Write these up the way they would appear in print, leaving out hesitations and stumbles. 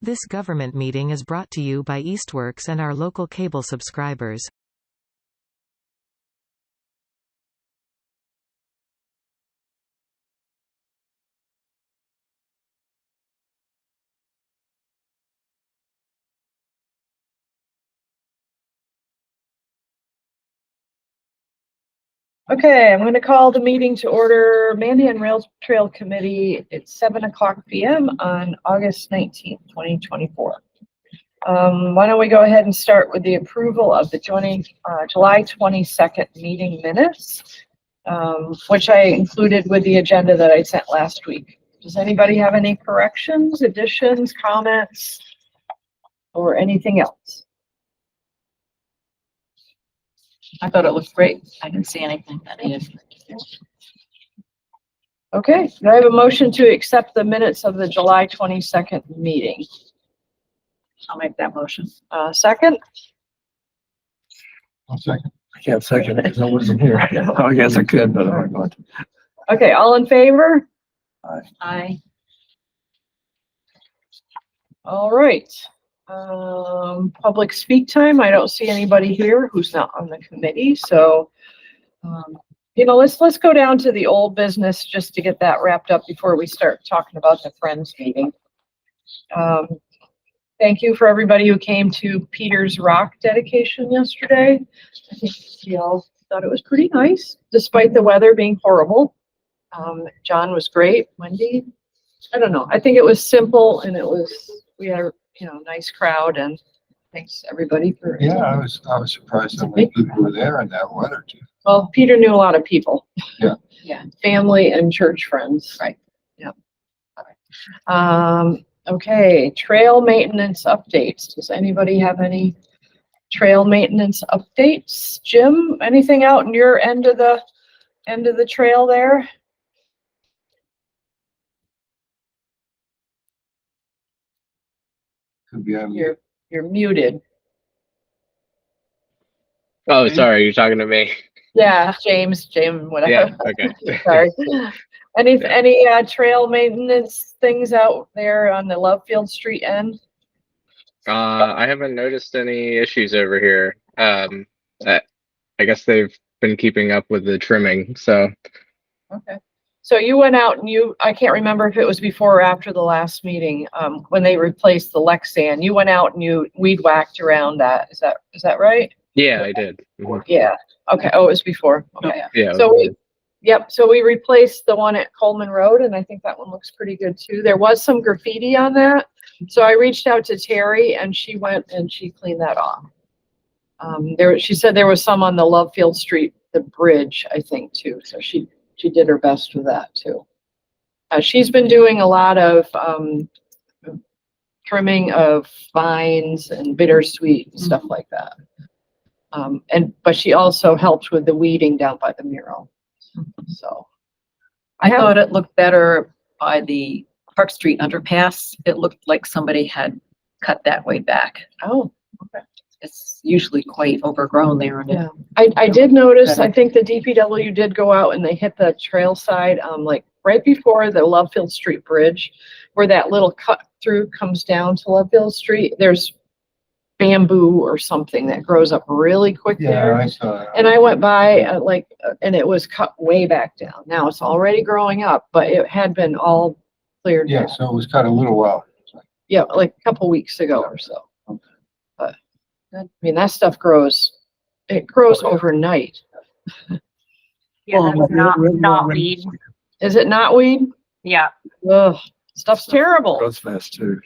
This government meeting is brought to you by Eastworks and our local cable subscribers. Okay, I'm going to call the meeting to order. Manhan Rail Trail Committee. It's 7:00 p.m. on August 19th, 2024. Why don't we go ahead and start with the approval of the July 22nd meeting minutes, which I included with the agenda that I sent last week. Does anybody have any corrections, additions, comments, or anything else? I thought it looked great. I didn't see anything that needed. Okay, do I have a motion to accept the minutes of the July 22nd meeting? I'll make that motion. Second? I'll second. I can't second it because I wasn't here. Oh, I guess I could, but I'm not going to. Okay, all in favor? Aye. All right. Public speak time. I don't see anybody here who's not on the committee, so let's go down to the old business just to get that wrapped up before we start talking about the Friends meeting. Thank you for everybody who came to Peter's Rock dedication yesterday. I think you all thought it was pretty nice, despite the weather being horrible. John was great. Wendy, I don't know. I think it was simple, and we had a nice crowd, and thanks everybody for. Yeah, I was surprised how many people were there in that weather too. Well, Peter knew a lot of people. Yeah. Yeah. Family and church friends. Right. Yeah. Okay, trail maintenance updates. Does anybody have any trail maintenance updates? Jim, anything out in your end of the trail there? Could be on. You're muted. Oh, sorry, you're talking to me. Yeah, James, whatever. Yeah, okay. Sorry. Any trail maintenance things out there on the Lovefield Street end? I haven't noticed any issues over here. I guess they've been keeping up with the trimming, so. Okay. So you went out and I can't remember if it was before or after the last meeting, when they replaced the Lexan, you went out and you weed whacked around that. Is that right? Yeah, I did. Mm-hmm. Yeah. Okay. Oh, it was before. Okay. Yeah. So we replaced the one at Coleman Road, and I think that one looks pretty good too. There was some graffiti on that. So I reached out to Terry, and she went and she cleaned that off. She said there was some on the Lovefield Street, the bridge, I think too. So she did her best with that too. She's been doing a lot of trimming of vines and bittersweet and stuff like that. But she also helped with the weeding down by the mural. So I thought it looked better by the Park Street underpass. It looked like somebody had cut that way back. Oh, okay. It's usually quite overgrown there. And yeah, I did notice, I think the DPW did go out and they hit the trail side, like right before the Lovefield Street Bridge, where that little cut through comes down to Lovefield Street. There's bamboo or something that grows up really quick there. I saw that. And I went by and it was cut way back down. Now it's already growing up, but it had been all cleared. Yeah, down. so it was cut a little while. Yeah, like a couple weeks ago or so. But I mean, that stuff grows overnight. Yeah, that's not weed. Is it not weed? Yeah. Ugh, stuff's terrible. Grows fast too.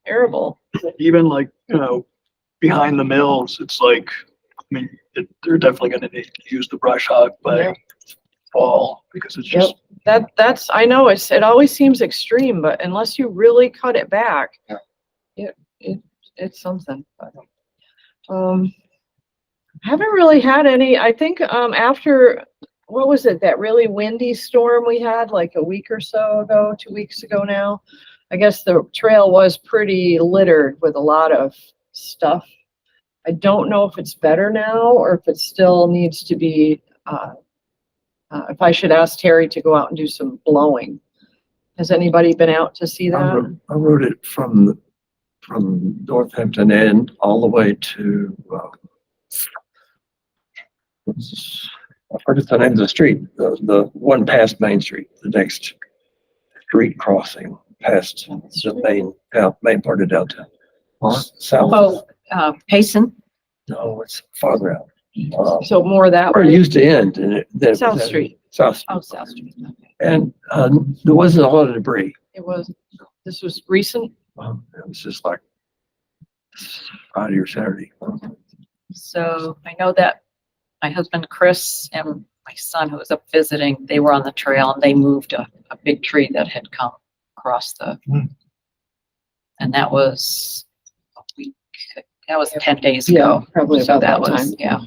Terrible. Even behind the mills, it's like, I mean, they're definitely going to need to use the brush hog by fall because it's just. That's I know it always seems extreme, but unless you really cut it back, it's something. But, haven't really had any. I think after what was it, that really windy storm we had like a week or so ago, 2 weeks ago now. I guess the trail was pretty littered with a lot of stuff. I don't know if it's better now or if it still needs to be, if I should ask Terry to go out and do some blowing. Has anybody been out to see that? I rode it from from Northampton Inn all the way to, I forget the name of the street, the one past Main Street, the next street crossing past the main part of downtown. South? Oh, Payson, No, it's farther out. So more that Where it way, used to end. And South Street. South Street. oh, South Street. Okay. And there wasn't a lot of debris. This was recent. It was just like Friday or Saturday. So I know that my husband Chris and my son who was up visiting, they were on the trail and they moved a big tree that had come across and that was a week, that was 10 days ago. Probably So about that that was, time. yeah.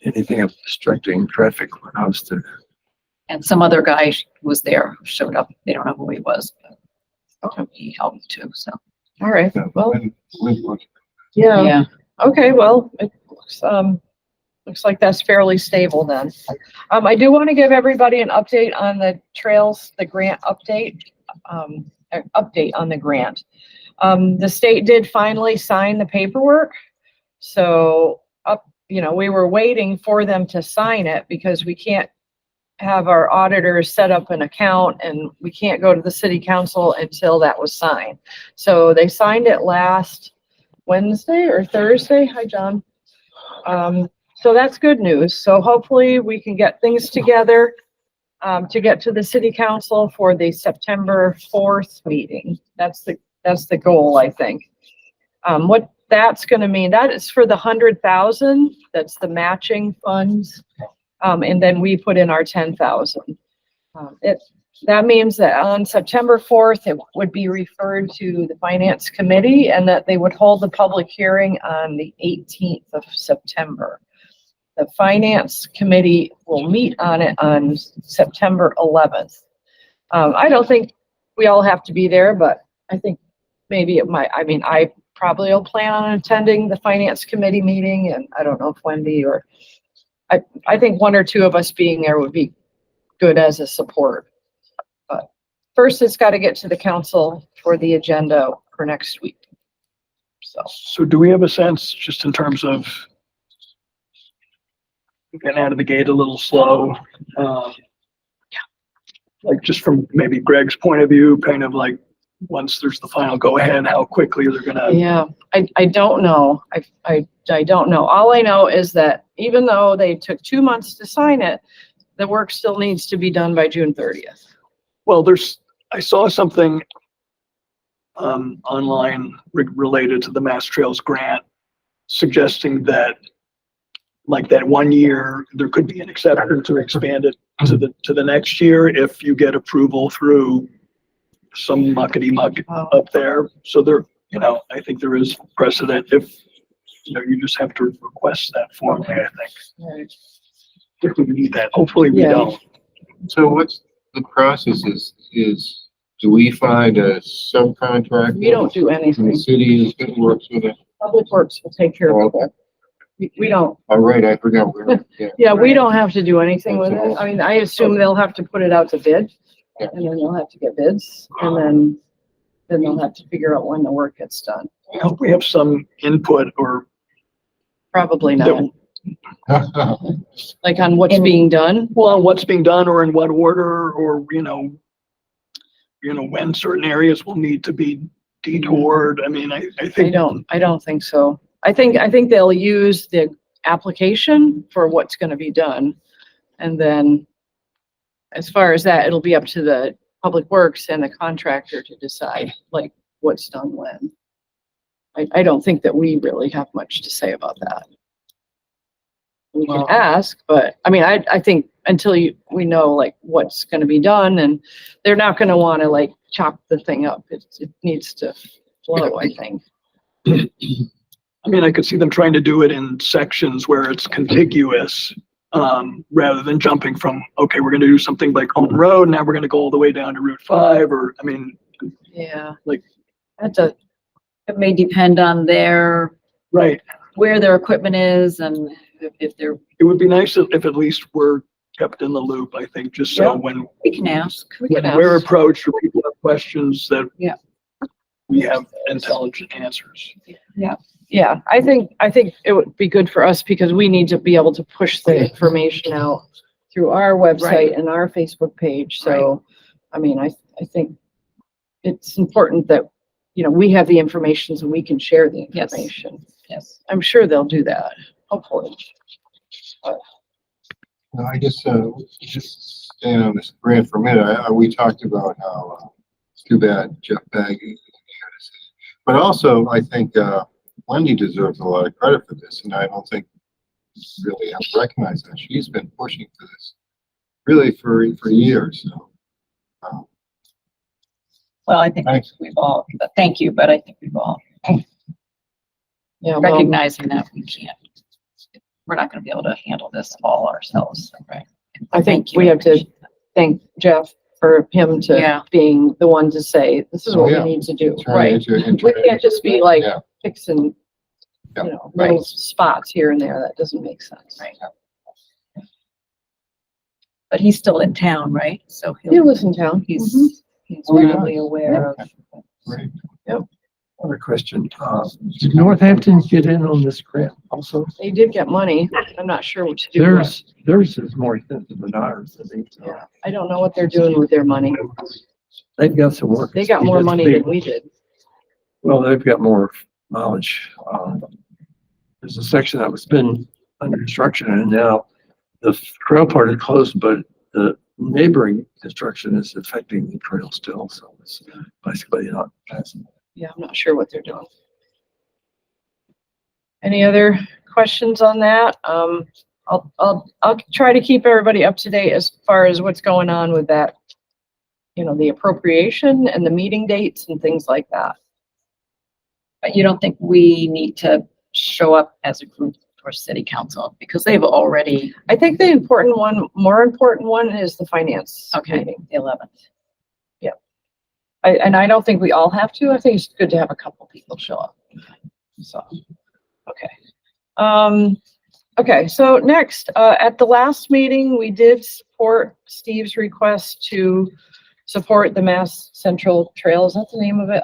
Anything obstructing traffic when I was there. And some other guy was there, who showed up. They don't know who he was, but he helped too, so. All right, well, yeah, Yeah, okay, well, it looks like that's fairly stable then. I do want to give everybody an update on the trails, the grant update, update on the grant. The state did finally sign the paperwork. So we were waiting for them to sign it because we can't have our auditors set up an account and we can't go to the city council until that was signed. So they signed it last Wednesday or Thursday. Hi, John. So that's good news. So hopefully we can get things together to get to the city council for the September 4th meeting. That's the goal, I think. What that's going to mean, that is for the 100,000. That's the matching funds. And then we put in our 10,000. That means that on September 4th, it would be referred to the finance committee and that they would hold the public hearing on the 18th of September. The finance committee will meet on it on September 11th. I don't think we all have to be there, but I think maybe it might. I mean, I probably will plan on attending the finance committee meeting, and I don't know if Wendy or I think one or two of us being there would be good as a support. But first, it's got to get to the council for the agenda for next week. So do we have a sense, just in terms of getting out of the gate a little slow? Like just from maybe Greg's point of view, kind of like once there's the final go ahead, how quickly they're gonna. Yeah, I don't know. I don't know. All I know is that even though they took 2 months to sign it, the work still needs to be done by June 30th. Well, I saw something online related to the Mass Trails grant suggesting that like that 1 year, there could be an exception to expand it to the next year if you get approval through some muckety muck up there. So there, I think there is precedent if, you just have to request that formally, I think. Right. If we need that, hopefully we Yeah. don't. So what's the process is do we find a subcontractor? We don't do And anything. the city is that works with it? Public Works will take care of it. We don't. All right, I forgot. Yeah, we don't have to do anything with it. I mean, I assume they'll have to put it out to bid. Yeah. And then they'll have to get bids and then they'll have to figure out when the work gets done. I hope we have some input or Probably not, like on what's being done. well, what's being done or in what order or, when certain areas will need to be detoured. I mean, I think. I don't think so. I think they'll use the application for what's gonna be done. And then as far as that, it'll be up to the Public Works and the contractor to decide like what's done when. I don't think that we really have much to say about that. We can ask, but I mean, I think until we know like what's gonna be done and they're not gonna wanna like chop the thing up. It needs to flow, I think. I mean, I could see them trying to do it in sections where it's contiguous, rather than jumping from, okay, we're gonna do something like Colton Road, now we're gonna go all the way down to Route 5, or, I mean, Yeah. Like- it may depend on right. where their equipment is and if they're, It would be nice if at least we're kept in the loop, I think, just so Yeah. when we can ask. We can we're ask. approached or people have questions that. Yeah. we have intelligent answers. Yeah, I think it would be good for us because we need to be able to push the information out through our website Right. and our Facebook page. So, I mean, I think it's important that, you know, we have the information so we can share the Yes. information. Yes. I'm sure they'll do that, hopefully. No, I guess, just staying on this grant for a minute, we talked about how, it's too bad Jeff Baggy. But also, I think, Wendy deserves a lot of credit for this, and I don't think really have recognized that. She's been pushing for this really for years, so. Well, I think Thanks. we've all, thank you, but I think we've all Yeah, well, recognizing that we're not gonna be able to handle this all ourselves, right? I think Thank you. we have to thank Jeff for him to Yeah. being the one to say, this is Oh, what yeah. we need to do, Turn right? it into- We can't just be like Yeah. fixing, Yeah. you know, little Right. spots here and there. That doesn't make sense. Right. But he's still in town, right? So He lives in town. he's Oh, yeah. probably aware of. Great. Other question, did Northampton get in on this grant also? They did get money. I'm not sure what to do with it. Theirs is more expensive than ours, I think. So Yeah, I don't know what they're doing with their money. they've got some work. They got more money than we did. Well, they've got more knowledge. There's a section that was been under construction and now the trail part is closed, but the neighboring construction is affecting the trail still. So it's basically not passing. Yeah, I'm not sure what they're doing. Any other questions on that? I'll try to keep everybody up to date as far as what's going on with that. You know, the appropriation and the meeting dates and things like that. But you don't think we need to show up as a group for city council because they've already, I think the more important one is the finance okay, meeting. the 11th. And I don't think we all have to. I think it's good to have a couple people show up. So, okay. Okay, so next, at the last meeting, we did support Steve's request to support the Mass Central Trail. Is that the name of it?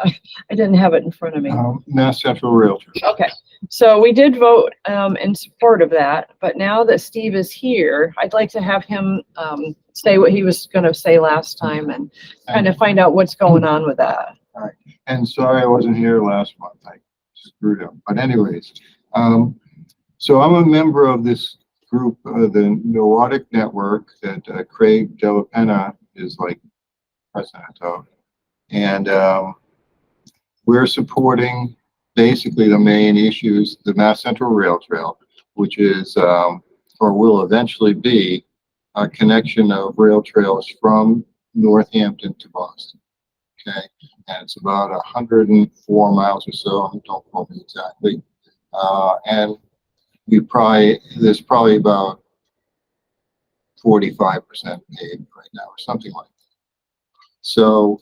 I didn't have it in front of me. Mass Central Rail Trail. Okay, so we did vote in support of that, but now that Steve is here, I'd like to have him say what he was gonna say last time and kind of find out what's going on with that. And sorry I wasn't here last month. I screwed up. But anyways, so I'm a member of this group, the Neurotic Network that Craig Della Penna is like president of. And we're supporting basically the main issues, the Mass Central Rail Trail, which is, or will eventually be, a connection of rail trails from Northampton to Boston. Okay, and it's about 104 miles or so. Don't quote me exactly. And there's probably about 45% paved right now, or something like that. So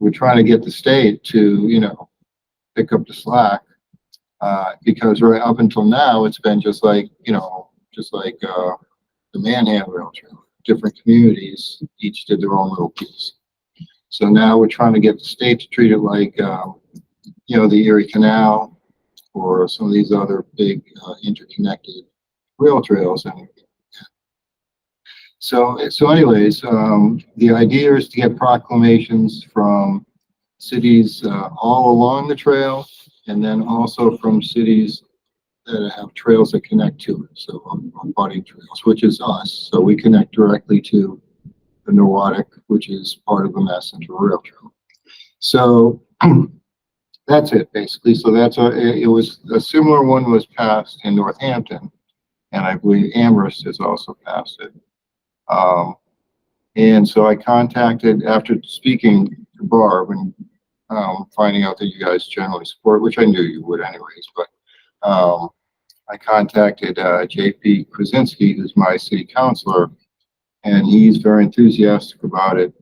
we're trying to get the state to, you know, pick up the slack, because right up until now it's been just like, you know, the Manhan Rail Trail. Different communities each did their own little piece. So now we're trying to get the state to treat it like, you know, the Erie Canal or some of these other big interconnected rail trails. And so anyways, the idea is to get proclamations from cities all along the trail, and then also from cities that have trails that connect to it. So on body trails, which is us. So we connect directly to the Neurotic, which is part of the Mass Central Rail Trail. So that's it basically. So it was a similar one was passed in Northampton, and I believe Amherst has also passed it. And so I contacted, after speaking to Barb and finding out that you guys generally support, which I knew you would anyways, but I contacted JP Krasinski, who's my city councilor, and he's very enthusiastic about it.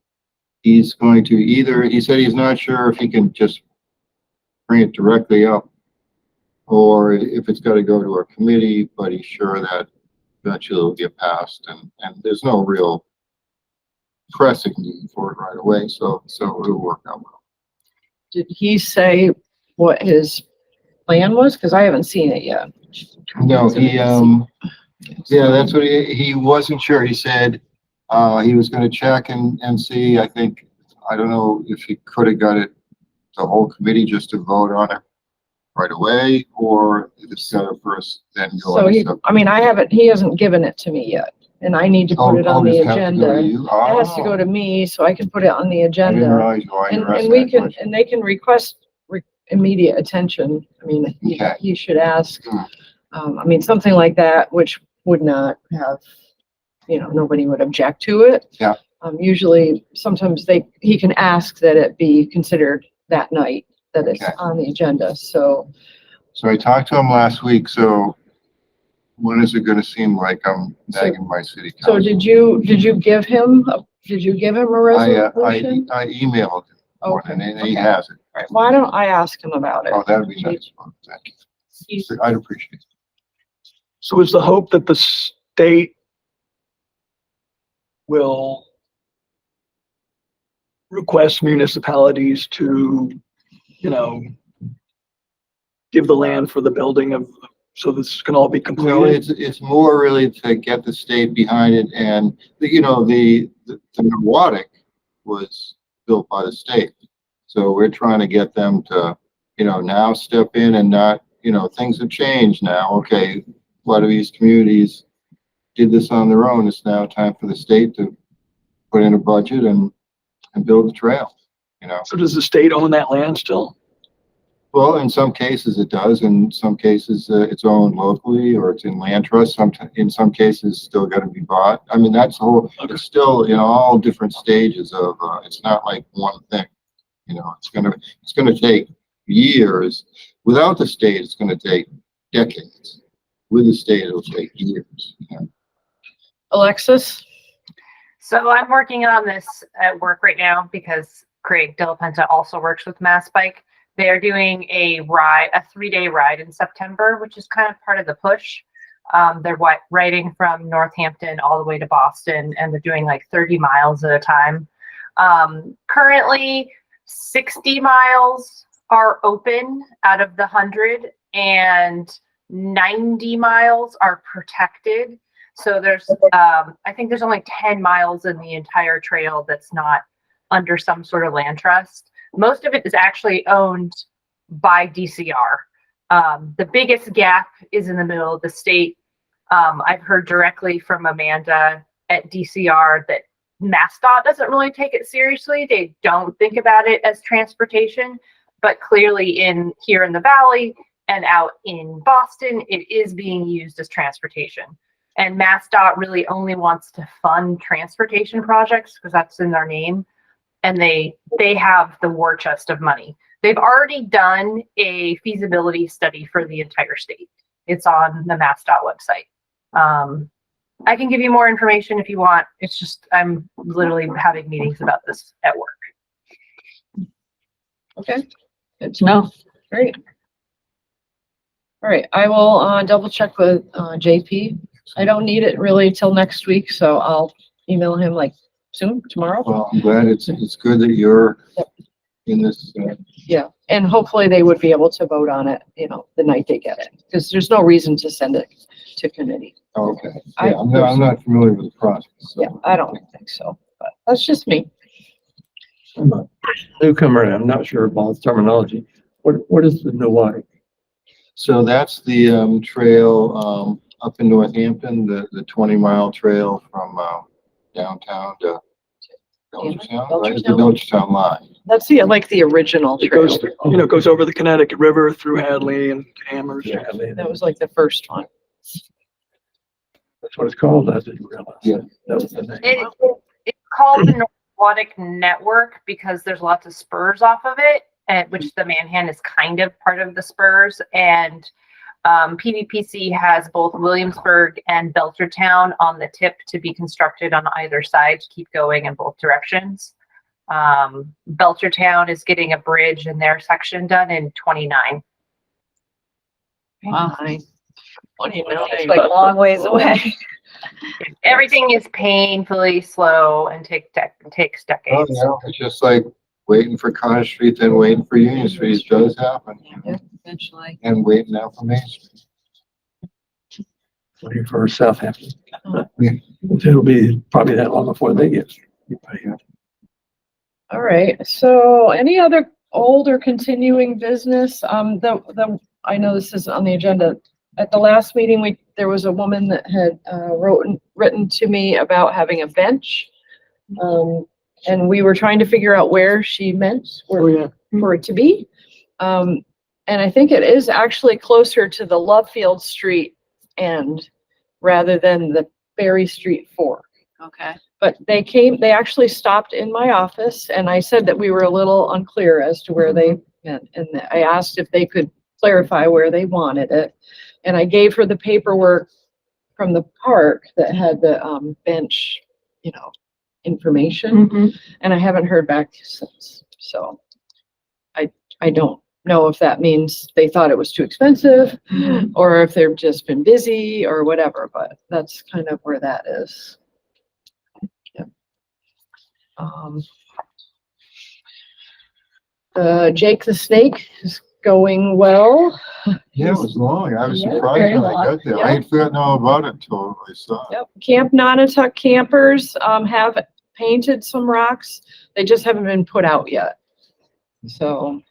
He's going to he said he's not sure if he can just bring it directly up or if it's got to go to a committee, but he's sure that eventually it'll get passed, and there's no real pressing need for it right away, so it'll work out well. Did he say what his plan was? Cause I haven't seen it yet. No, yeah, that's what he wasn't sure. He said, he was gonna check and see. I don't know if he could have got it, the whole committee just to vote on it right away, or if it's gotta first then go. So on he, the I mean, he hasn't given it to me yet, and I need to put it on the does it have to go to agenda. you? It has to go to me so I can put it on the I didn't agenda. realize why you were And asking we that can, question. and they can request immediate attention. I mean, Okay. he should ask. Hmm. I mean, something like that, which would not have, nobody would object to it. Yeah. Usually, sometimes he can ask that it be considered that night, that it's Okay. on the agenda, so. So I talked to him last week, so when is it gonna seem like I'm nagging my city council? So did you give him a resolution? I emailed him, Okay, and he okay. has it. Right. Why don't I ask him about it? Oh, that'd be nice. Thank you. I'd appreciate it. So is the hope that the state will request municipalities to, give the land for the building of, so this can all be No, completed? it's more really to get the state behind it, and, the Neurotic was built by the state. So we're trying to get them to, now step in and not, things have changed now. Okay, a lot of these communities did this on their own. It's now time for the state to put in a budget and build the trail, So does the state own that land still? Well, in some cases it does. In some cases, it's owned locally or it's in land trust. In some cases, still got to be bought. I mean, that's the whole, it's still, all different stages of, it's not like one thing. It's gonna take years. Without the state, it's gonna take decades. With the state, it'll take years. Alexis? So I'm working on this at work right now because Craig Delapenta also works with Mass Bike. They're doing a 3-day ride in September, which is kind of part of the push. They're riding from Northampton all the way to Boston, and they're doing like 30 miles at a time. Currently, 60 miles are open out of the 100, and 90 miles are protected. So there's, I think there's only 10 miles in the entire trail that's not under some sort of land trust. Most of it is actually owned by DCR. The biggest gap is in the middle of the state. I've heard directly from Amanda at DCR that MassDOT doesn't really take it seriously. They don't think about it as transportation, but clearly here in the Valley and out in Boston, it is being used as transportation. And MassDOT really only wants to fund transportation projects because that's in their name. And they have the war chest of money. They've already done a feasibility study for the entire state. It's on the MassDOT website. I can give you more information if you want. It's just, I'm literally having meetings about this at work. Okay, good to know. Great. All right, I will double check with JP. I don't need it really till next week, so I'll email him like soon, tomorrow. Well, I'm glad it's good that you're in this. Yeah, and hopefully they would be able to vote on it, the night they get it, because there's no reason to send it to committee. Okay. Yeah, I'm not familiar with the process. So. Yeah, I don't think so, but that's just me. I'm a newcomer and I'm not sure of all the terminology. What is the Neurotic? So that's the trail up in Northampton, the 20-mile trail from downtown to Belchertown, right? The Belchertown line. That's like the original It trail. goes over the Connecticut River through Hadley and Amherst. Yeah, That was like the first one. that's what it's called. I didn't realize. Yeah. That was the name. It's called the Neurotic Network because there's lots of spurs off of it, which the Manhan is kind of part of the spurs. And PVPC has both Williamsburg and Belchertown on the tip to be constructed on either side to keep going in both directions. Belchertown is getting a bridge in their section done in 29. Wow. 29. It's like a long ways away. Everything is painfully slow and takes Oh, decades. yeah, it's just like waiting for Cottage Street, then waiting for Union Street does happen. Yeah, eventually. And waiting now for Main Street. Waiting for Southampton. Yeah. It'll be probably that long before they get. All right, so any other old or continuing business? I know this is on the agenda. At the last meeting, there was a woman that had written to me about having a bench. And we were trying to figure out where she meant for it to be. And I think it is actually closer to the Lovefield Street end rather than the Berry Street fork. Okay. But they actually stopped in my office and I said that we were a little unclear as to where they meant. And I asked if they could clarify where they wanted it. And I gave her the paperwork from the park that had the bench, information. And I haven't heard back since. So I don't know if that means they thought it was too expensive or if they've just been busy or whatever, but that's kind of where that is. Jake the Snake is going well. Yeah, it was long. I was Yeah, surprised very when I long. got there. Yeah. I had forgotten all about it until I saw it. Yep. Camp Nonotuck campers have painted some rocks. They just haven't been put out yet. So,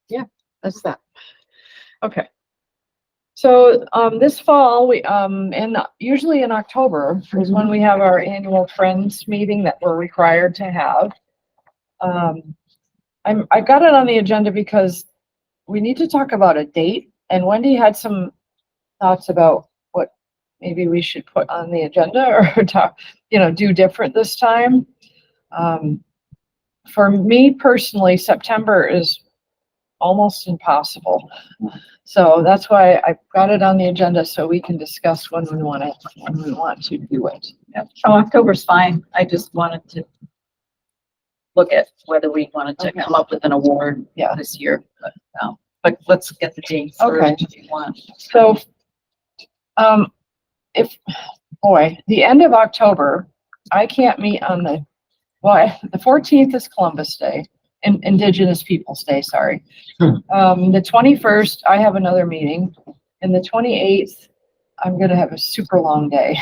yeah, that's that. Okay. So this fall, we and usually in October is when we have our annual Friends meeting that we're required to have. I got it on the agenda because we need to talk about a date, and Wendy had some thoughts about what maybe we should put on the agenda or talk, do different this time. For me personally, September is almost impossible. So that's why I got it on the agenda so we can discuss when we want to do it. Yep. So October's fine. I just wanted to look at whether we wanted to come up with an award this year. But let's get the dates Okay. first if you want. So, the end of October, I can't meet on the 14th is Columbus Day, Indigenous Peoples' Day, sorry. The 21st, I have another meeting, and the 28th, I'm gonna have a super long day.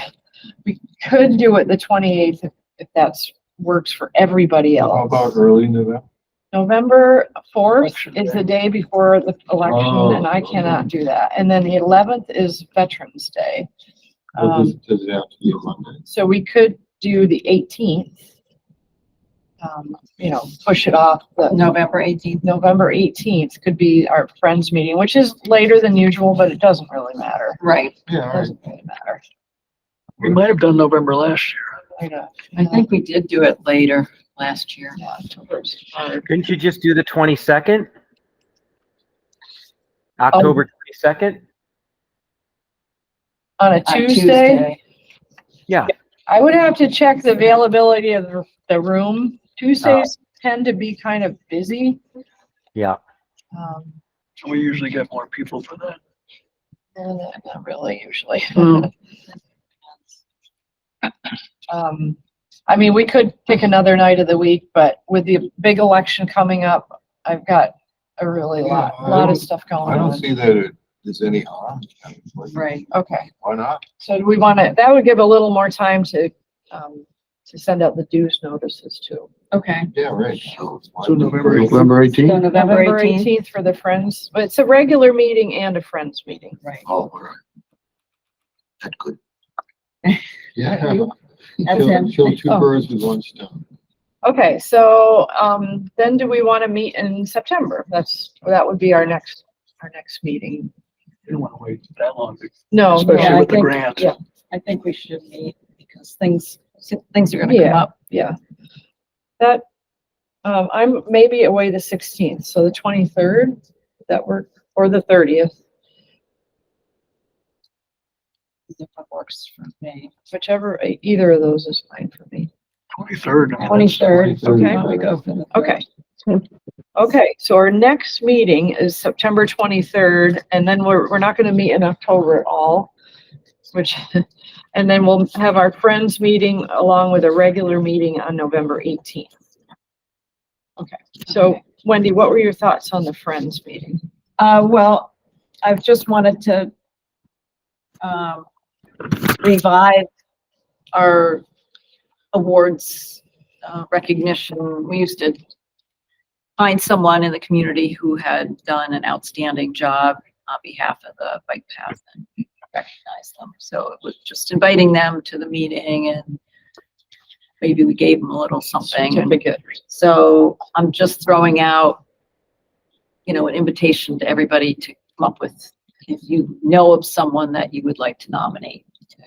We could do it the 28th if that's works for everybody How else. about early November? November 4th Election is day. the day before the election, and I cannot do that. And then the 11th is Veterans Day. Or does it have to be a Monday? So we could do the 18th. Push it off. The November 18th. November 18th could be our Friends meeting, which is later than usual, but it doesn't really matter. Right. Yeah, It all right. doesn't really matter. We might have done November last year. I think we did do it later last year. Yeah, October's hard. Couldn't you just do the 22nd? October 22nd? On a On Tuesday, Yeah. I would have to check the availability of the room. Tuesdays tend to be kind of busy. Yeah. So we usually get more people for that. Not really usually. Mm. We could pick another night of the week, but with the big election coming up, I've got a really Yeah, lot of stuff going I don't on. see that there's any harm. Right. Okay, Why not? so do we want to, that would give a little more time to send out the dues notices too. Okay. Yeah, right. So November 18th. November So 18th? November 18th. 18th for the Friends, but it's a regular meeting and a Friends meeting. Right. Oh, all right. That's good. Yeah. That's him. Kill two Oh. birds with one stone. Okay, so then do we want to meet in September? That would be our next meeting. We don't want to wait that long, No, especially I with the think- grant. yeah. I think we should meet because things are gonna come Yeah. up. yeah. That, I'm maybe away the 16th, so the 23rd, that work, or the 30th, If it works for me. whichever, either of those is fine for me. 23rd. 23rd, okay. Why don't we go for the Okay. Okay, so our next meeting is September 23rd, and then we're not gonna meet in October at all, and then we'll have our Friends meeting along with a regular meeting on November 18th. So Wendy, what were your thoughts on the Friends meeting? Well, I've just wanted to revive our awards recognition. We used to find someone in the community who had done an outstanding job on behalf of the bike path and recognize them. So it was just inviting them to the meeting, and maybe we gave them a little something. Certificate. So I'm just throwing out, an invitation to everybody to come up with, if you know of someone that you would like to nominate, to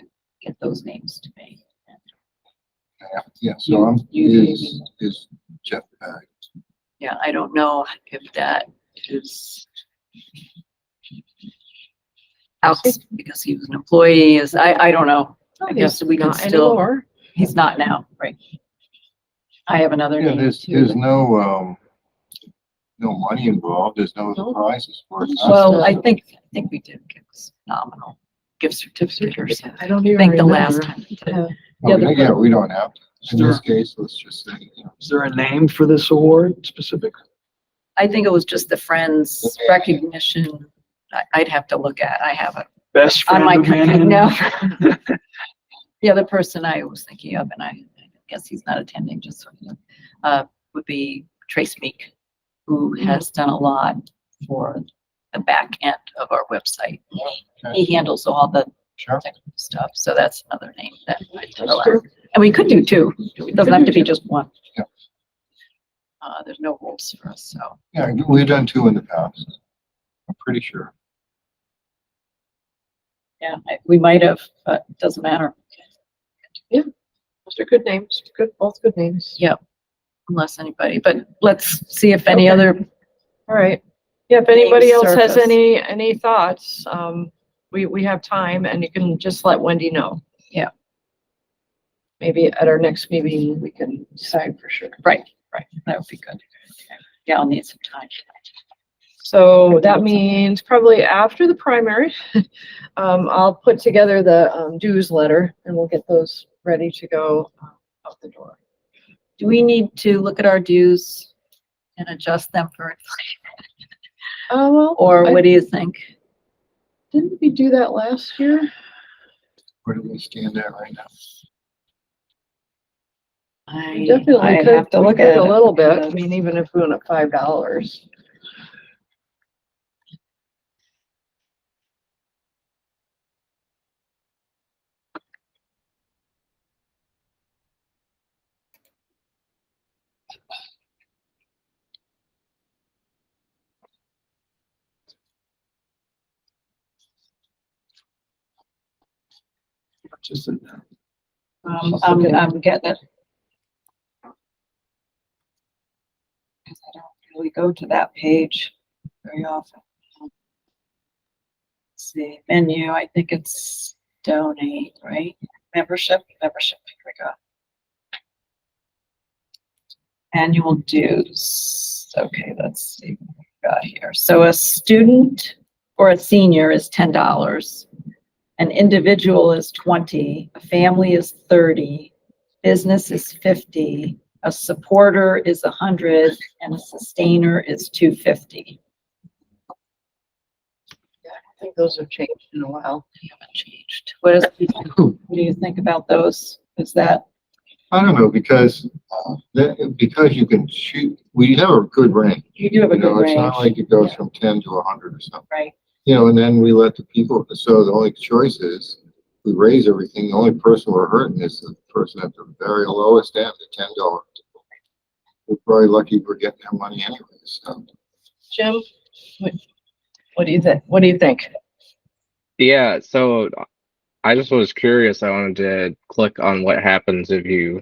get those names to me. Yeah, so I'm, is Jeff back? Yeah, I don't know if that is out because he was an employee. I don't know. I guess we can Not still. anymore. He's not now, right? I have another Yeah, name there's too. no, no money involved. There's no prizes for it. Well, I think we did give us nominal gift certificate or something. I don't I even think the remember. last time we did. Yeah. Yeah, we don't have to. In this case, let's just say, Is there a name for this award specific? I think it was just the Friends recognition. I'd have to look at. I have it Best on friend my of computer Manhan? now. The other person I was thinking of, and I guess he's not attending, just so you know, would be Trace Meek, who has done a lot for the back end of our website. He handles all the Sure. technical stuff, so that's another name that I'd throw out. And we could do two. It doesn't have to be just one. Yeah. There's no rules for us, so. Yeah, we've done two in the past. I'm pretty sure. Yeah, we might have, but it doesn't matter. Those are good names. Both good names. Yeah, unless anybody, but let's see if any other, All right. Yeah, if anybody Names else has surface. any thoughts, we have time and you can just let Wendy know. Yeah. Maybe at our next meeting, we can decide for sure. right, that would be good. Yeah, I'll need some time. So that means probably after the primary, I'll put together the dues letter and we'll get those ready to go out the door. Do we need to look at our dues and adjust them for, Well, or what do you think? didn't we do that last year? Where do we stand at right now? I Definitely could. have to we look could at a it. little bit. I mean, even if we went up $5. Just in I'm getting it. Because I don't really go to that page very often. Let's see, menu, I think it's donate, right? Membership, here we go. Annual dues. Okay, let's see what we got here. So a student or a senior is $10. An individual is 20, a family is 30, business is 50, a supporter is 100, and a sustainer is 250. I think those have changed in a while. They haven't changed. What do you think about those? Is that, I don't know, because you can shoot, we have a good range. you do have a good It's not range, like it goes from 10 to 100 or something. right? And then we let the people, so the only choice is we raise everything. The only person we're hurting is the person at the very lowest end, the $10. We're probably lucky we're getting that money anyway, so. Jim, what do you think? What do you think? Yeah, so I just was curious. I wanted to click on what happens if you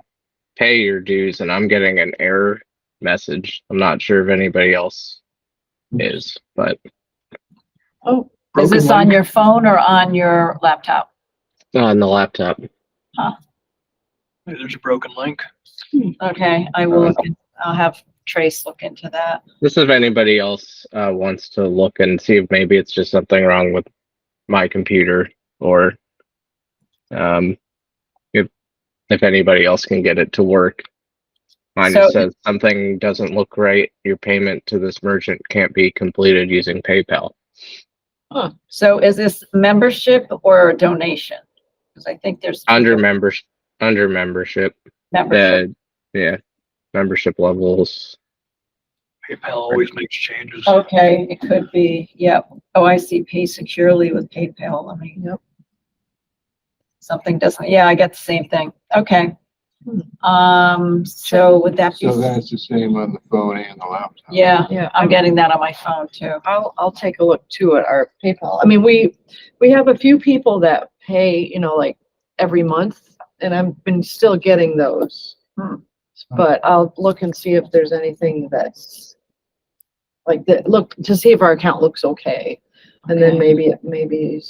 pay your dues and I'm getting an error message. I'm not sure if anybody else is, but Oh, is Broken this on link. your phone or on your laptop? on the laptop. Maybe there's a broken link. Okay, I will look, I'll have Trace look into that. Just if anybody else wants to look and see if maybe it's just something wrong with my computer, or if anybody else can get it to work. Mine So- just says something doesn't look right. Your payment to this merchant can't be completed using PayPal. Huh. So is this membership or a donation? Because I think there's two Under different membership, membership. yeah, membership levels. PayPal always makes changes. Okay, it could be, yep. Oh, I see, pay securely with PayPal. Let me, Yep. something doesn't, yeah, I get the same thing. Okay. So would that be? So that's the same on the phone and the laptop. Yeah, Yeah, I'm getting that on my phone too. I'll take a look too at our PayPal. I mean, we have a few people that pay, like every month, and I've been still getting those. But I'll look and see if there's anything that's like that, look to see if our account looks okay. And then Okay. maybe,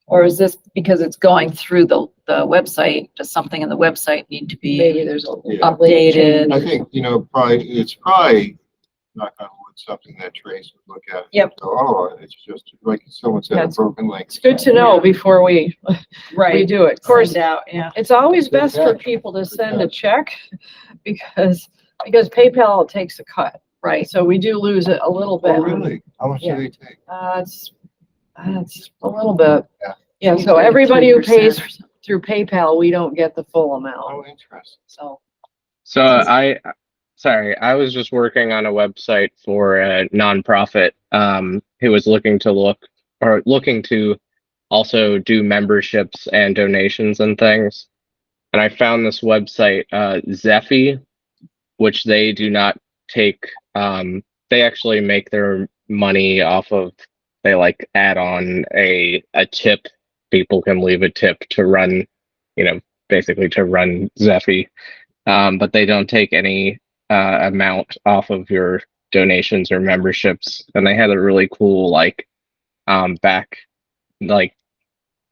Or is this because it's going through the website? Does something in the website need to maybe be there's a Yeah. updated? I think, it's probably, knock on wood, something that Trace would look at. Yep. So, oh, it's just like someone said, Yeah, a broken link. it's good to know before we Right. do it. Of course, Send out, yeah. it's always Good best for catch. people to send a check because PayPal takes a cut. Right. So we do lose it a little bit. Oh, really? How much Yeah. do they take? It's a little bit. Yeah. Yeah, so Usually everybody who 3% pays or something. through PayPal, we don't get the full amount. Oh, interesting. So, So I was just working on a website for a nonprofit who was looking to also do memberships and donations and things. And I found this website, Zephy, which they do not take, they actually make their money off of, they like add on a tip. People can leave a tip to run, basically to run Zephy. But they don't take any amount off of your donations or memberships. And they had a really cool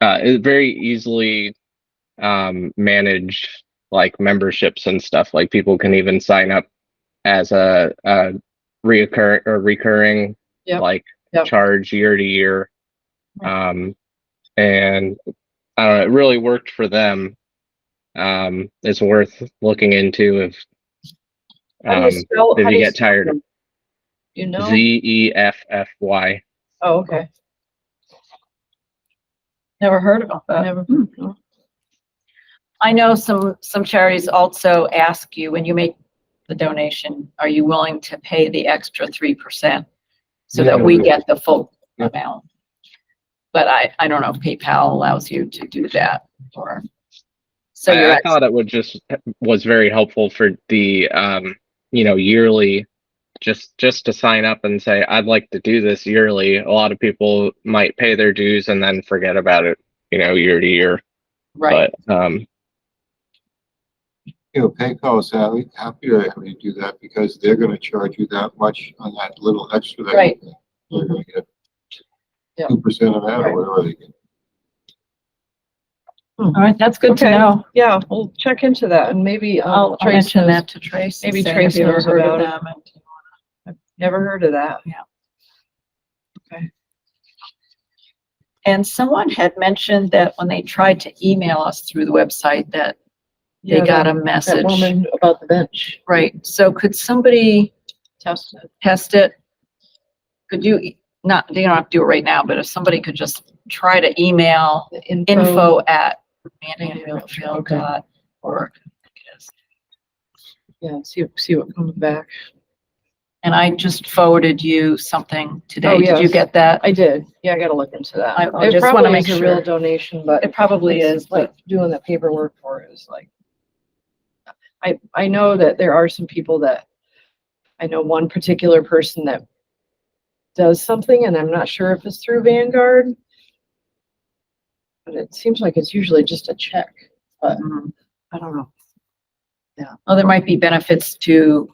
it very easily managed memberships and stuff. Like people can even sign up as a recurring Yep. Yep. charge year to year. And I don't know, it really worked for them. It's worth looking into if how do you spell? if how do you you get spell tired. them? You know? Zeffy. Oh, okay. Never heard of I that. never. I know some charities also ask you when you make the donation, are you willing to pay the extra 3% so that we get the full amount? But I don't know if PayPal allows you to do that or. So you're I thought it was very helpful for the yearly, just to sign up and say I'd like to do this yearly. A lot of people might pay their dues and then forget about it, year to year. right. But PayPal is happy to have you do that because they're gonna charge you that much on that little extra that Right. you're gonna get Yeah. 2% of that or whatever they get. All right, that's good to Okay. know. Yeah, we'll check into that and maybe I'll Trace mention knows- that to Trace. and maybe say, Trace have you ever knows heard of about it. them? And- Never heard of that. And someone had mentioned that when they tried to email us through the website that they Yeah, got a that message. woman about the bench. Right, so could somebody Test it. test it? Could you, you don't have to do it right now, but if somebody could just try to email The info@manhandrealfield.org. Yeah, see what comes back. And I just forwarded you something today. Oh, Did you yes. get that? I did. Yeah, I gotta look into that. I It just wanna probably make is a real sure. donation, but It probably it's is, like doing the paperwork for it is like. I know that there are some people that, I know one particular person that does something and I'm not sure if it's through Vanguard. But it seems like it's usually just a check, but I don't know. Oh, there might be benefits to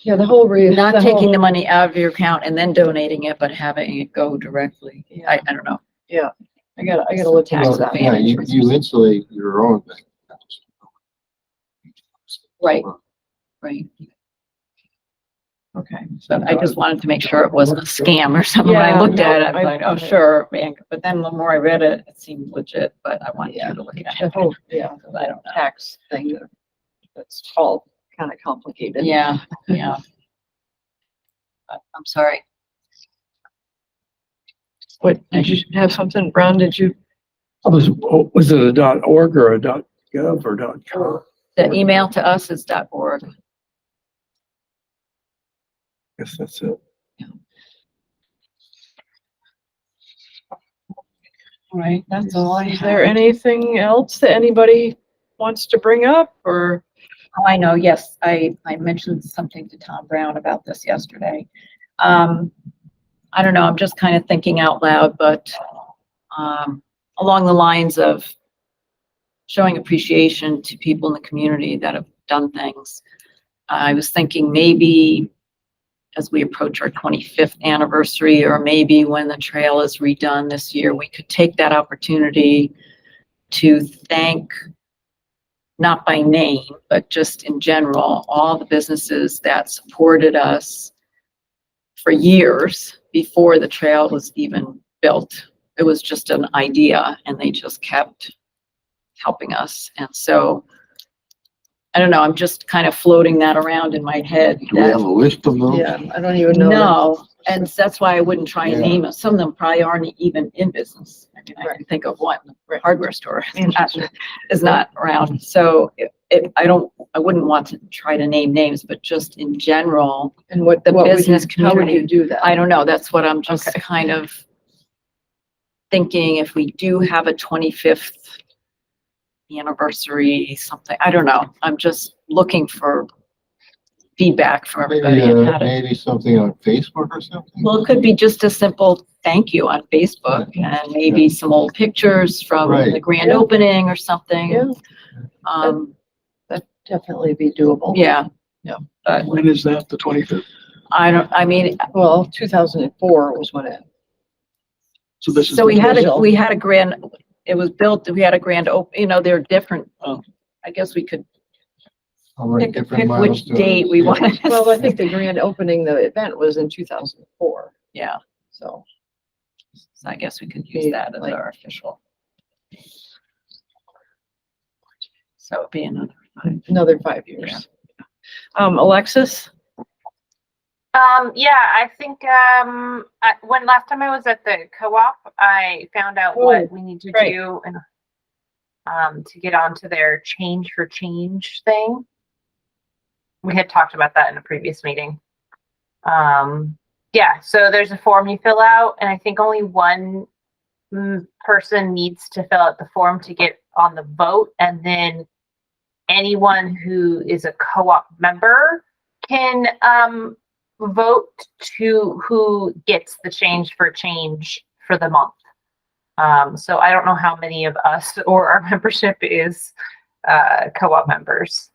Yeah, the whole not taking the money out of your account and then donating it, but having it go directly. I don't know. Yeah, I gotta look into Tax that. Yeah, you insulate your own bank accounts. Right, right. Okay. But I just wanted to make sure it wasn't a scam or something. When I Yeah, looked at it, I no, was like, oh, sure, man. But then the more I read it, it seemed legit, but I wanted you to look at The it. whole, yeah, Because I don't know. tax thing. It's all kind of complicated. Yeah, yeah. I'm sorry. What, did you have something, Brown? Did you? Was it a .org or a .gov or .com? The email to us is .org. Guess that's it. All right, that's all I Is there have. anything else that anybody wants to bring up or? Oh, I know, yes, I mentioned something to Tom Brown about this yesterday. I don't know, I'm just kind of thinking out loud, but along the lines of showing appreciation to people in the community that have done things. I was thinking maybe as we approach our 25th anniversary, or maybe when the trail is redone this year, we could take that opportunity to thank, not by name, but just in general, all the businesses that supported us for years before the trail was even built. It was just an idea and they just kept helping us. And so, I don't know, I'm just kind of floating that around in my head. Do we have a list of those? Yeah, I don't even know. No, and that's why I wouldn't try and Yeah. name it. Some of them probably aren't even in business. I mean, I can think of one, hardware store is not around. So I wouldn't want to try to name names, but just in general, And what, the what would business you, how would community. you do that? I don't know, that's what I'm just Okay. kind of thinking, if we do have a 25th anniversary, something, I don't know. I'm just looking for feedback from everybody. Maybe, and how to- maybe something on Facebook or something? Well, it could be just a simple thank you on Facebook and maybe some old pictures from Right. the grand Yeah. opening or something. Yeah, That'd definitely be doable. yeah. Yeah. But When is that, the 25th? I mean, Well, 2004 was when it, So this is. so the we had a grand, it was built, we had a grand they're different. Oh. I guess we could All right, pick different which milestones. date we Yeah. want. well, I think the grand opening, the event was in 2004. Yeah, So, so I guess we could use that as Like- our official. So it'd be another 5 years. Alexis? Yeah, I think, when last time I was at the co-op, I found out Oh, what we need to great. do and, to get onto their change for change thing. We had talked about that in a previous meeting. Yeah, so there's a form you fill out and I think only one person needs to fill out the form to get on the vote, and then anyone who is a co-op member can, vote to who gets the change for change for the month. So I don't know how many of us or our membership is co-op members,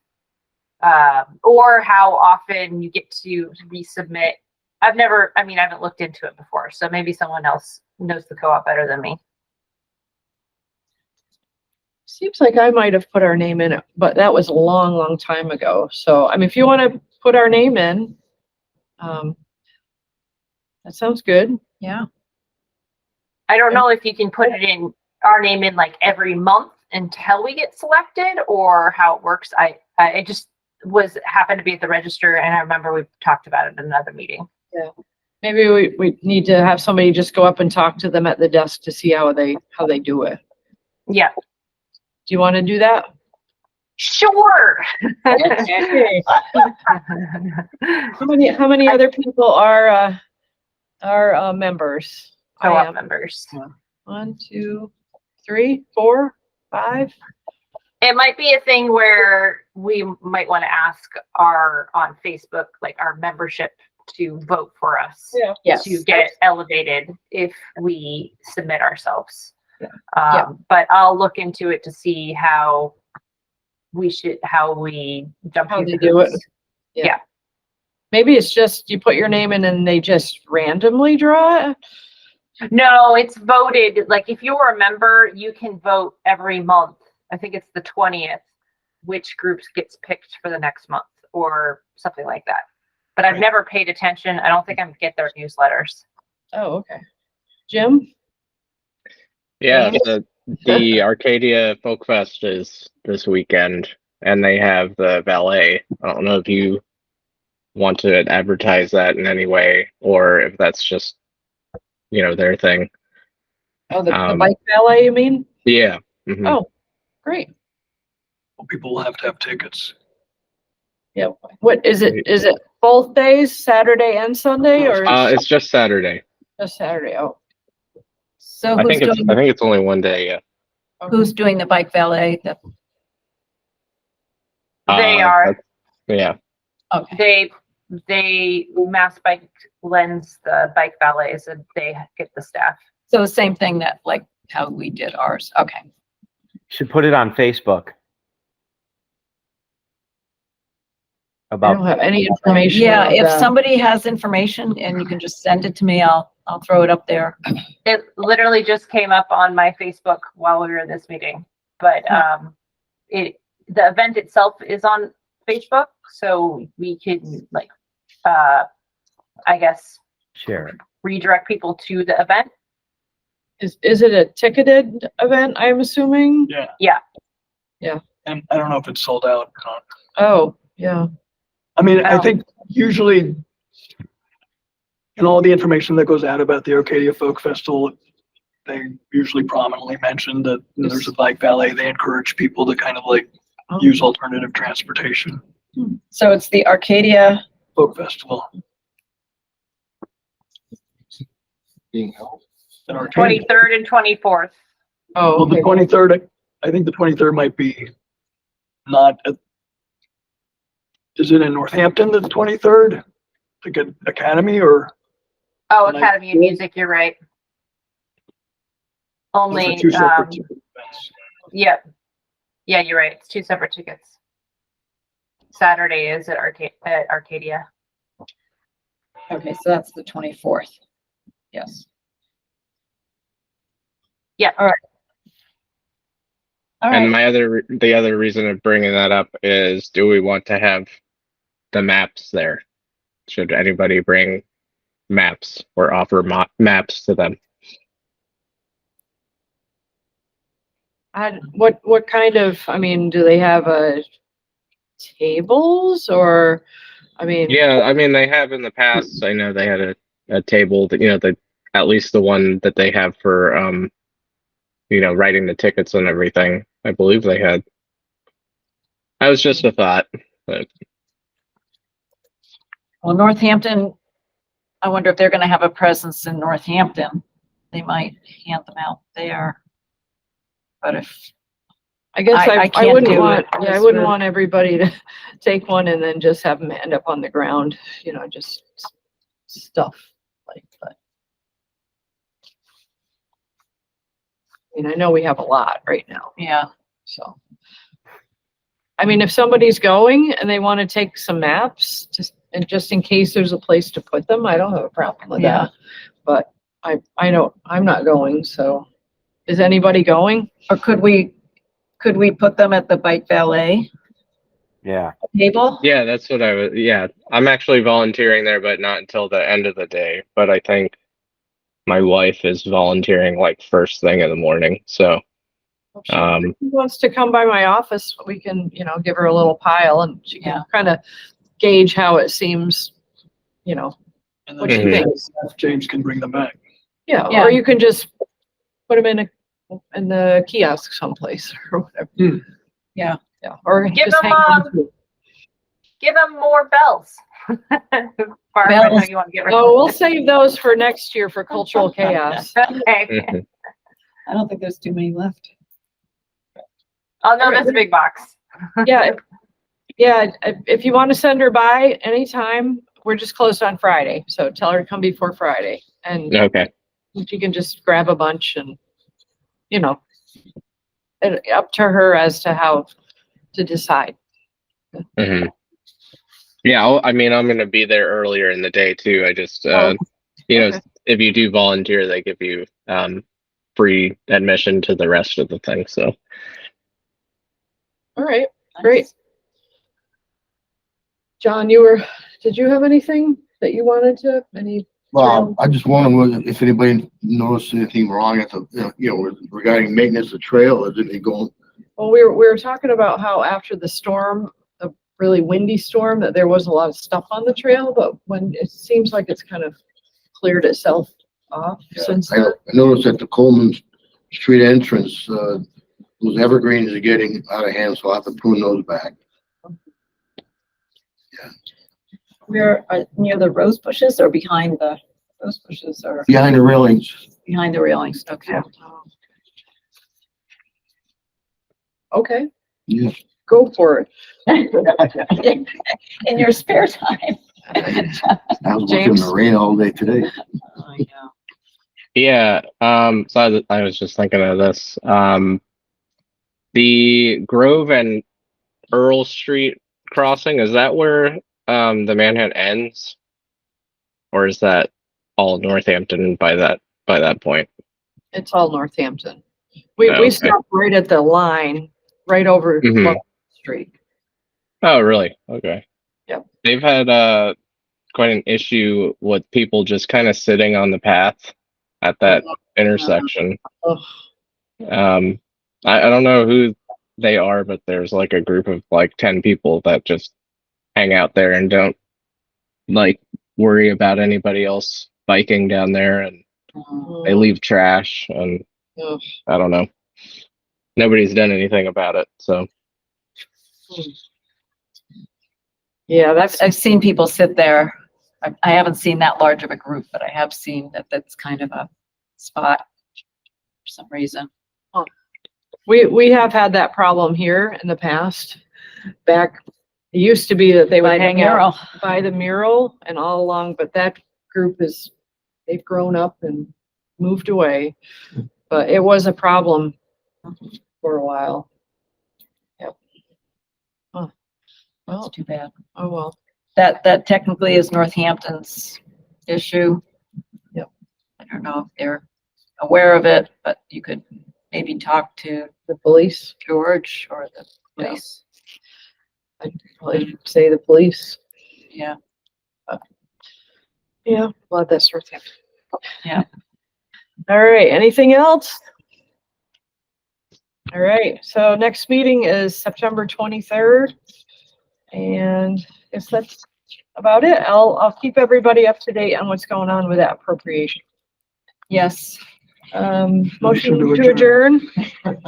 or how often you get to resubmit. I haven't looked into it before, so maybe someone else knows the co-op better than me. Seems like I might have put our name in it, but that was a long, long time ago. So, I mean, if you want to put our name in, that sounds good. yeah. I don't know if you can put it in our name in like every month until we get selected, or how it works. It just happened to be at the register, and I remember we talked about it in another meeting. Maybe we need to have somebody just go up and talk to them at the desk to see how they do it. Yeah, Do you want to do that? sure. How many other people are members? I Co-op am. members. 1, 2, 3, 4, 5. It might be a thing where we might want to ask on Facebook, like our membership, to vote for us. Yeah. Yes. To get elevated if we submit ourselves. Yeah. Yeah. But I'll look into it to see how we jump How through they the do it. hoops. Maybe it's just you put your name in and they just randomly draw it. No, it's voted. Like if you're a member, you can vote every month. I think it's the 20th, which groups gets picked for the next month or something like that. But I've never paid attention. I don't think I get their newsletters. Oh, okay. Jim? Yeah, Thanks. the Arcadia Folk Fest is this weekend, and they have the valet. I don't know if you want to advertise that in any way, or if that's just, their thing. Oh, the Um, bike valet, you mean? Yeah. Mhm. Oh, great. Well, people will have to have tickets. Yeah. What is it? Is it both days, Saturday and Sunday, or It's just Saturday. just Saturday? Oh, So I who's think doing, it's only one day. Yeah. who's doing the bike valet? They Uh, are. that's- Yeah. Okay, They Mass Bike lends the bike valets and they get the staff. so the same thing that like how we did ours. Okay. Should put it on Facebook. I don't About, have any information. Yeah, about if that. somebody has information and you can just send it to me, I'll throw it up there. It literally just came up on my Facebook while we were in this meeting, but the event itself is on Facebook, so we can I guess share it. redirect people to the event. Is it a ticketed event, I'm assuming? Yeah. Yeah. Yeah. And I don't know if it's sold out or not. Oh, yeah. I mean, I Oh. think usually in all the information that goes out about the Arcadia Folk Festival, they usually prominently mention that there's a bike valet. They encourage people to kind of like Oh. use alternative transportation. So it's the Arcadia, Folk Festival. Being held. in Arcadia. 23rd and 24th. Oh, Well, the okay. 23rd, I think the 23rd might be not at, is it in Northampton, the 23rd? To get Academy or? Oh, And I- Academy of Music, you're right. those are Only, two separate events? yep. Yeah, you're right. It's two separate tickets. Saturday is at Arcadia. okay, so that's the 24th. Yes. Yeah. All right. All And right. the other reason of bringing that up is, do we want to have the maps there? Should anybody bring maps or offer maps to them? What kind of, I mean, do they have tables or, I mean? Yeah, I mean, they have in the past. I know they had a table that, at least the one that they have for, writing the tickets and everything. I believe they had. That was just a thought. But Well, Northampton, I wonder if they're going to have a presence in Northampton. They might hand them out there. But if, I guess I I can't wouldn't do want, it. yeah, I wouldn't want everybody to take one and then just have them end up on the ground, just stuff like that. I mean, I know we have a lot right now, yeah, so. I mean, if somebody's going and they want to take some maps, just in case there's a place to put them, I don't have a problem with Yeah. that. But I know I'm not going, so. Is anybody going? or could we put them at the bike valet Yeah. table? yeah, that's what I'm actually volunteering there, but not until the end of the day. But I think my wife is volunteering like first thing in the morning. So, If she wants to come by my office, we can, give her a little pile and she Yeah. can kind of gauge how it seems, And what then she Mhm. thinks. James can bring them back. Yeah, Yeah. or you can just put them in the kiosk someplace or whatever. Yeah. Yeah, or Give just them, hang them. Give them more bells. Barbara, I know Bells. you want to get rid Oh, we'll save those for next year for cultural chaos. Okay. mhm. I don't think there's too many left. Oh, no, that's a big box. Yeah, if you want to send her by anytime, we're just closed on Friday, so tell her to come before Friday. And Okay. she can just grab a bunch and, up to her as to how to decide. hmm Yeah, I'm going to be there earlier in the day too. I just, Oh, okay. if you do volunteer, they give you free admission to the rest of the thing. So, All right, great. John, did you have anything that you wanted to, Well, I just wonder if anybody noticed anything wrong at the, regarding maintenance of trail, is it going Well, we were talking about how after the storm, a really windy storm, that there was a lot of stuff on the trail, but when it seems like it's kind of cleared itself off since I then. I noticed at the Coleman Street entrance, those evergreens are getting out of hand, so I'll have to prune those back. We're near the rose bushes or behind the rose bushes or Behind the railings. behind the railings. Okay. Okay, Yeah. go for it. In your spare time. I was working in James? the rain all day today. I know. Yeah, so I was just thinking of this. The Grove and Earl Street crossing, is that where the Manhan ends? Or is that all Northampton by that point? It's all Northampton. We Okay. stopped right at the line, right over Mhm. Love Street. Oh, really? Okay. Yep. They've had quite an issue with people just kind of sitting on the path at that intersection. Ugh. I don't know who they are, but there's like a group of like 10 people that just hang out there and don't like worry about anybody else biking down there, and they leave trash, and Ugh. I don't know. Nobody's done anything about it, so. Yeah, that's, I've seen people sit there. I haven't seen that large of a group, but I have seen that that's kind of a spot for some reason. we have had that problem here in the past. Back, it used to be that they By would the hang out mural. by the mural and all along, but that group they've grown up and moved away. But it was a problem for a while. Yep. Oh, well, That's too bad. oh well. That technically is Northampton's issue. Yep. I don't know if they're aware of it, but you could maybe talk to The police, George or the Yeah. police. I'd probably say the police. Yeah. Yeah, well, that's Northampton. Yeah. All right, anything else? All right, so next meeting is September 23rd. And I guess that's about it. I'll keep everybody up to date on what's going on with that appropriation. Yes. Motion to adjourn.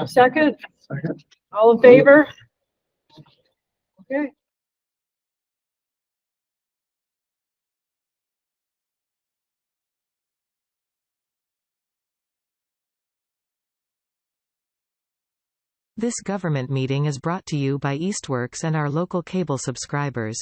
Second, Second. all in favor? Okay. This government meeting is brought to you by Eastworks and our local cable subscribers.